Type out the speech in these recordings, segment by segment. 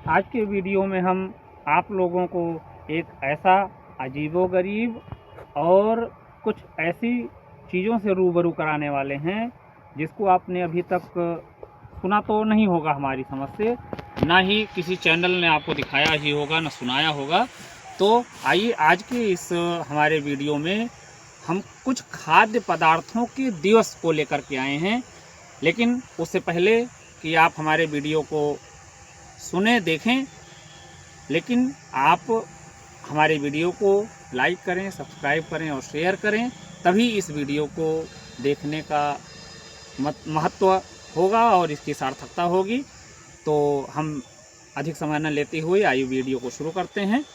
आज के वीडियो में हम आप लोगों को एक ऐसा अजीबोगरीब और कुछ ऐसी चीज़ों से रूबरू कराने वाले हैं जिसको आपने अभी तक सुना तो नहीं होगा हमारी समझ से, ना ही किसी चैनल ने आपको दिखाया ही होगा, ना सुनाया होगा। तो आइए आज के इस हमारे वीडियो में हम कुछ खाद्य पदार्थों के दिवस को लेकर के आए हैं। लेकिन उससे पहले कि आप हमारे वीडियो को सुने देखें, लेकिन आप हमारे वीडियो को लाइक करें, सब्सक्राइब करें और शेयर करें, तभी इस वीडियो को देखने का महत्व होगा और इसकी सार्थकता होगी। तो हम अधिक समय न लेते हुए आइए वीडियो को शुरू करते हैं।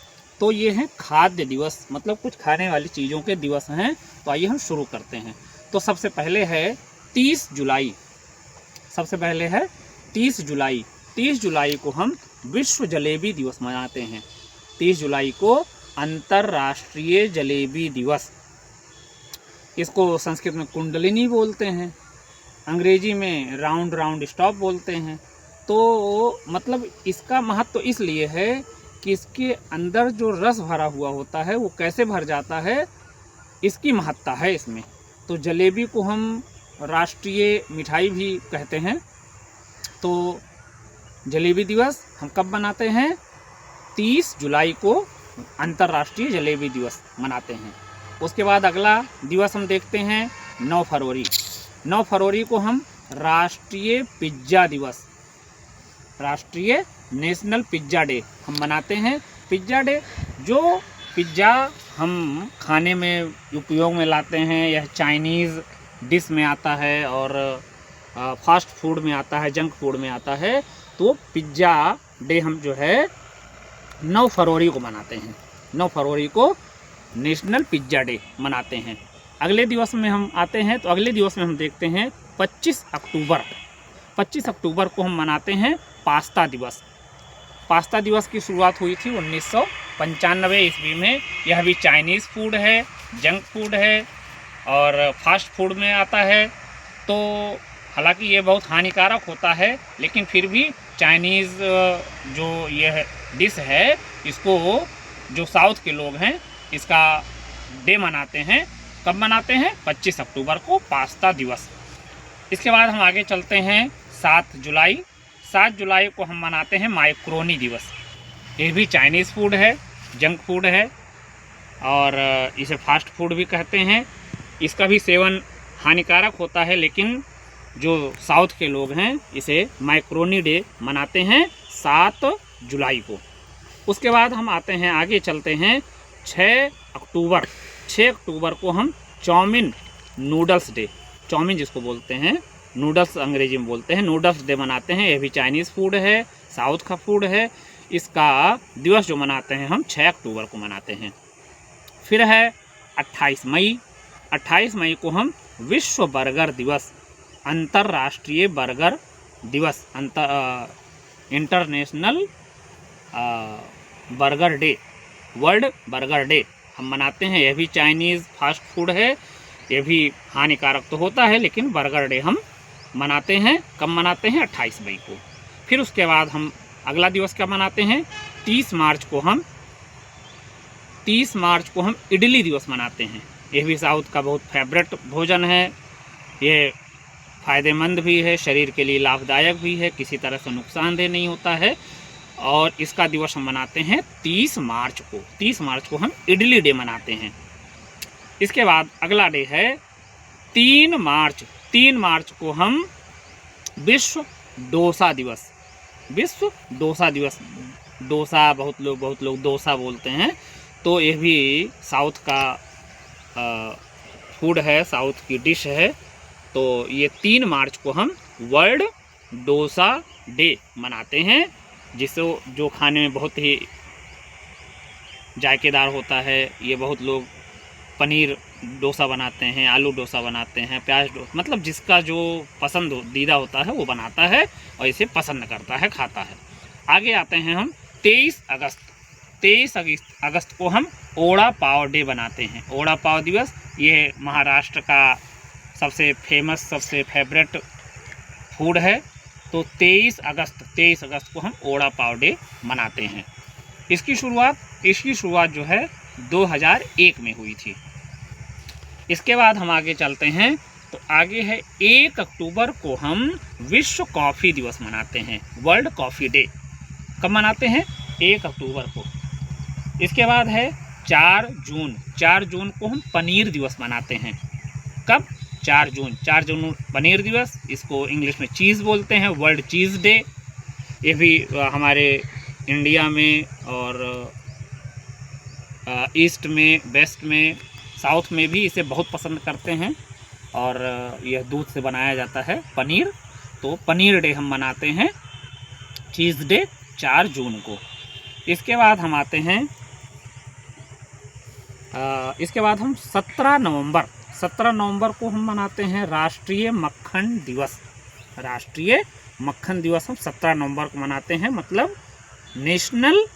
तो ये हैं खाद्य दिवस, मतलब कुछ खाने वाली चीज़ों के दिवस हैं। तो आइए हम शुरू करते हैं। तो सबसे पहले है 30 जुलाई। सबसे पहले है 30 जुलाई। 30 जुलाई को हम विश्व जलेबी दिवस मनाते हैं। 30 जुलाई को अंतर्राष्ट्रीय जलेबी दिवस, इसको संस्कृत में कुंडलिनी बोलते हैं, अंग्रेजी में राउंड राउंड स्टॉप बोलते हैं। तो मतलब इसका महत्व इसलिए है कि इसके अंदर जो रस भरा हुआ होता है वो कैसे भर जाता है, इसकी महत्ता है इसमें। तो जलेबी को हम राष्ट्रीय मिठाई भी कहते हैं। तो जलेबी दिवस हम कब मनाते हैं? 30 जुलाई को अंतर्राष्ट्रीय जलेबी दिवस मनाते हैं। उसके बाद अगला दिवस हम देखते हैं 9 फरवरी। 9 फरवरी को हम राष्ट्रीय पिज्ज़ा दिवस, राष्ट्रीय नेशनल पिज्ज़ा डे हम मनाते हैं। पिज्ज़ा डे, जो पिज्ज़ा हम खाने में उपयोग में लाते हैं, यह चाइनीज़ डिश में आता है और फास्ट फूड में आता है, जंक फूड में आता है। तो पिज्ज़ा डे हम जो है 9 फरवरी को मनाते हैं। 9 फरवरी को नेशनल पिज्ज़ा डे मनाते हैं। अगले दिवस में हम आते हैं, तो अगले दिवस में हम देखते हैं 25 अक्टूबर। 25 अक्टूबर को हम मनाते हैं पास्ता दिवस। पास्ता दिवस की शुरुआत हुई थी 1995 ईस्वी में। यह भी चाइनीज़ फूड है, जंक फूड है और फास्ट फूड में आता है। तो हालांकि ये बहुत हानिकारक होता है, लेकिन फिर भी चाइनीज़ जो यह डिश है, इसको जो साउथ के लोग हैं इसका डे मनाते हैं। कब मनाते हैं? 25 अक्टूबर को पास्ता दिवस। इसके बाद हम आगे चलते हैं 7 जुलाई। 7 जुलाई को हम मनाते हैं माइक्रोनी दिवस। ये भी चाइनीज़ फूड है, जंक फूड है और इसे फास्ट फूड भी कहते हैं। इसका भी सेवन हानिकारक होता है, लेकिन जो साउथ के लोग हैं इसे माइक्रोनी डे मनाते हैं 7 जुलाई को। उसके बाद हम आते हैं, आगे चलते हैं 6 अक्टूबर। 6 अक्टूबर को हम चाउमीन नूडल्स डे, चाउमीन जिसको बोलते हैं, नूडल्स अंग्रेजी में बोलते हैं, नूडल्स डे मनाते हैं। यह भी चाइनीज़ फूड है, साउथ का फूड है। इसका दिवस जो मनाते हैं हम 6 अक्टूबर को मनाते हैं। फिर है 28 मई। 28 मई को हम विश्व बर्गर दिवस, अंतर्राष्ट्रीय बर्गर दिवस, international burger day, world burger day हम मनाते हैं। यह भी चाइनीज़ फास्ट फूड है, यह भी हानिकारक तो होता है, लेकिन बर्गर डे हम मनाते हैं। कब मनाते हैं? 28 मई को। फिर उसके बाद हम अगला दिवस क्या मनाते हैं? 30 मार्च को हम इडली दिवस मनाते हैं। यह भी साउथ का बहुत फेवरेट भोजन है। ये फ़ायदेमंद भी है, शरीर के लिए लाभदायक भी है, किसी तरह से नुकसानदेह नहीं होता है। और इसका दिवस हम मनाते हैं 30 मार्च को। 30 मार्च को हम इडली डे मनाते हैं। इसके बाद अगला डे है 3 मार्च। 3 मार्च को हम विश्व डोसा दिवस, विश्व डोसा दिवस, डोसा बहुत लोग डोसा बोलते हैं। तो यह भी साउथ का फूड है, साउथ की डिश है। तो ये 3 मार्च को हम वर्ल्ड डोसा डे मनाते हैं, जिसको जो खाने में बहुत ही जायकेदार होता है। ये बहुत लोग पनीर डोसा बनाते हैं, आलू डोसा बनाते हैं, प्याज डोसा, मतलब जिसका जो पसंदीदा होता है वो बनाता है और इसे पसंद करता है, खाता है। आगे आते हैं हम 23 अगस्त। 23 अगस्त को हम ओड़ा पाव डे बनाते हैं, ओड़ा पाव दिवस। ये महाराष्ट्र का सबसे फेमस, सबसे फेवरेट फूड है तो 23 अगस्त को हम ओड़ा पाव डे मनाते हैं। इसकी शुरुआत जो है 2001 में हुई थी। इसके बाद हम आगे चलते हैं, तो आगे है 1 अक्टूबर को हम विश्व कॉफ़ी दिवस मनाते हैं, वर्ल्ड कॉफ़ी डे। कब मनाते हैं? 1 अक्टूबर को। इसके बाद है 4 जून को हम पनीर दिवस मनाते हैं। कब? 4 जून पनीर दिवस, इसको इंग्लिश में चीज़ बोलते हैं, वर्ल्ड चीज़ डे। ये भी हमारे इंडिया में और ईस्ट में, वेस्ट में, साउथ में भी इसे बहुत पसंद करते हैं और यह दूध से बनाया जाता है पनीर। तो पनीर डे हम मनाते हैं, चीज़ डे, 4 जून को। इसके बाद हम आते हैं, इसके बाद हम 17 नवंबर को हम मनाते हैं राष्ट्रीय मक्खन दिवस। राष्ट्रीय मक्खन दिवस हम 17 नवंबर को मनाते हैं, मतलब national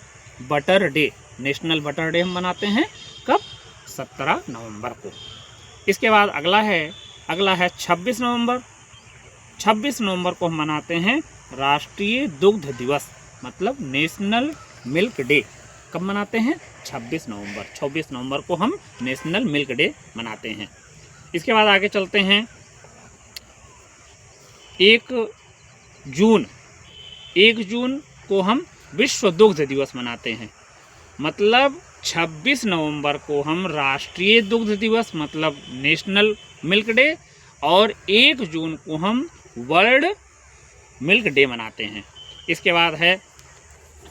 butter day. National butter day हम मनाते हैं कब? 17 नवंबर को। इसके बाद अगला है 26 नवंबर। 26 नवंबर को हम मनाते हैं राष्ट्रीय दुग्ध दिवस, मतलब नेशनल मिल्क डे। कब मनाते हैं? 26 नवंबर को हम नेशनल मिल्क डे मनाते हैं। इसके बाद आगे चलते हैं, 1 जून को हम विश्व दुग्ध दिवस मनाते हैं, मतलब 26 नवंबर को हम राष्ट्रीय दुग्ध दिवस, मतलब नेशनल मिल्क डे, और 1 जून को हम वर्ल्ड मिल्क डे मनाते हैं। इसके बाद है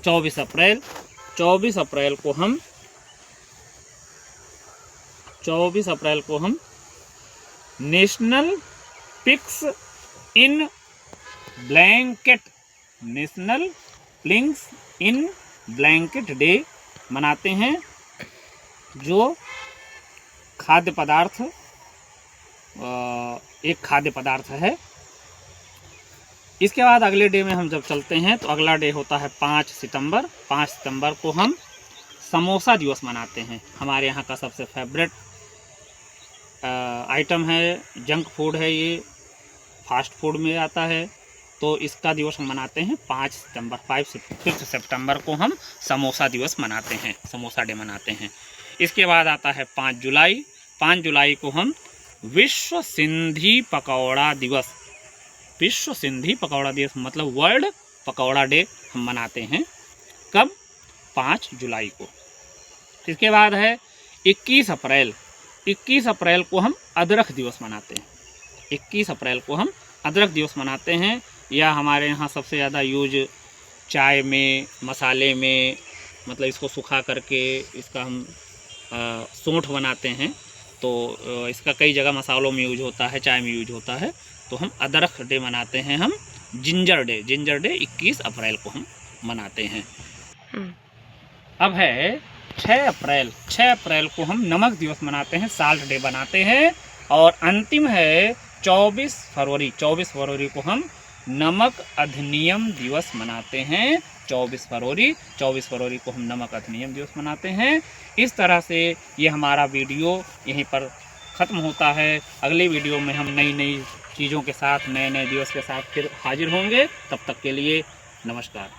24 अप्रैल। 24 अप्रैल को हम नेशनल पिग्स इन ब्लैंकेट डे मनाते हैं, जो एक खाद्य पदार्थ है। इसके बाद अगले डे में हम जब चलते हैं, तो अगला डे होता है 5 सितंबर। 5 सितंबर को हम समोसा दिवस मनाते हैं। हमारे यहाँ का सबसे फेवरेट आइटम है, जंक फूड है, ये फास्ट फूड में आता है, तो इसका दिवस हम मनाते हैं 5 सितंबर को हम समोसा दिवस मनाते हैं, समोसा डे मनाते हैं। इसके बाद आता है 5 जुलाई। 5 जुलाई को हम विश्व सिंधी पकौड़ा दिवस, मतलब वर्ल्ड पकौड़ा डे हम मनाते हैं। कब? 5 जुलाई को। इसके बाद है 21 अप्रैल। 21 अप्रैल को हम अदरक दिवस मनाते हैं। 21 अप्रैल को हम अदरक दिवस मनाते हैं। यह हमारे यहाँ सबसे ज़्यादा यूज चाय में, मसाले में, मतलब इसको सुखा करके इसका हम सौंठ बनाते हैं, तो इसका कई जगह मसालों में यूज होता है, चाय में यूज होता है। तो हम अदरक डे मनाते हैं, हम जिंजर डे 21 अप्रैल को हम मनाते हैं। अब है 6 अप्रैल। 6 अप्रैल को हम नमक दिवस मनाते हैं, साल्ट डे बनाते हैं। और अंतिम है 24 फरवरी। 24 फरवरी को हम नमक अधिनियम दिवस मनाते हैं। 24 फरवरी को हम नमक अधिनियम दिवस मनाते हैं। इस तरह से ये हमारा वीडियो यहीं पर ख़त्म होता है। अगले वीडियो में हम नई चीज़ों के साथ, नए दिवस के साथ फिर हाजिर होंगे। तब तक के लिए नमस्कार।